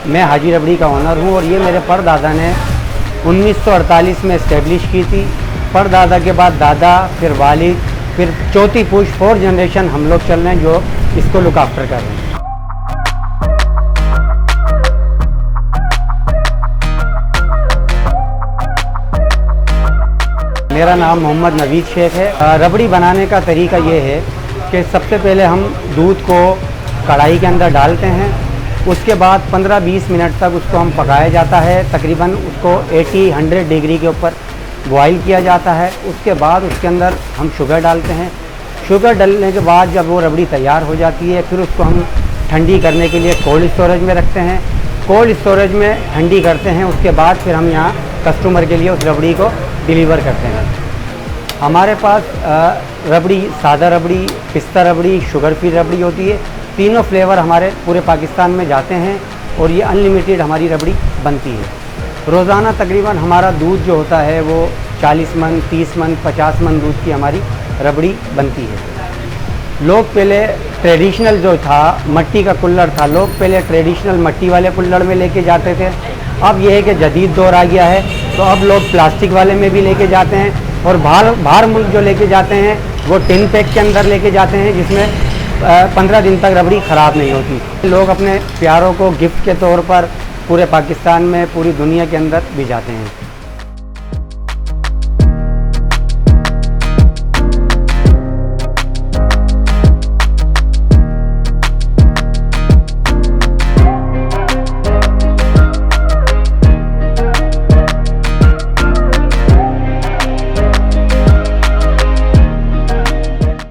मैं हाजी रबड़ी का ओनर हूँ और ये मेरे परदादा ने 1948 में इस्टेब्लिश की थी। परदादा के बाद दादा, फिर वालिद, फिर चौथी पुश 4 जनरेशन हम लोग चल रहे हैं जो इसको लुक आफ्टर कर रहे हैं। मेरा नाम मोहम्मद नवीद शेख है। रबड़ी बनाने का तरीका ये है कि सबसे पहले हम दूध को कढ़ाई के अंदर डालते हैं, उसके बाद 15-20 मिनट तक उसको हम पकाया जाता है। तकरीबन उसको 80-100 डिग्री के ऊपर बॉईल किया जाता है। उसके बाद उसके अंदर हम शुगर डालते हैं। शुगर डालने के बाद जब वो रबड़ी तैयार हो जाती है फिर उसको हम ठंडी करने के लिए कोल्ड स्टोरेज में रखते हैं। कोल्ड स्टोरेज में ठंडी करते हैं, उसके बाद फिर हम यहाँ कस्टमर के लिए उस रबड़ी को डिलीवर करते हैं। हमारे पास रबड़ी, सादा रबड़ी, पिस्ता रबड़ी, शुगर फ्री रबड़ी होती है। तीनों फ्लेवर हमारे पूरे पाकिस्तान में जाते हैं और ये अनलिमिटेड हमारी रबड़ी बनती है। रोज़ाना तकरीबन हमारा दूध जो होता है वो 40 मन, 30 मन, 50 मन दूध की हमारी रबड़ी बनती है। लोग पहले ट्रेडिशनल जो था मट्टी का कुल्हड़ था, लोग पहले ट्रेडिशनल मट्टी वाले कुल्हड़ में लेके जाते थे। अब यह है कि जदीद दौर आ गया है तो अब लोग प्लास्टिक वाले में भी लेके जाते हैं और बाहर मुल्क जो लेके जाते हैं वो टिन पैक के अंदर लेके जाते हैं जिसमें 15 दिन तक रबड़ी ख़राब नहीं होती। लोग अपने प्यारों को गिफ्ट के तौर पर पूरे पाकिस्तान में, पूरी दुनिया के अंदर भिजाते हैं।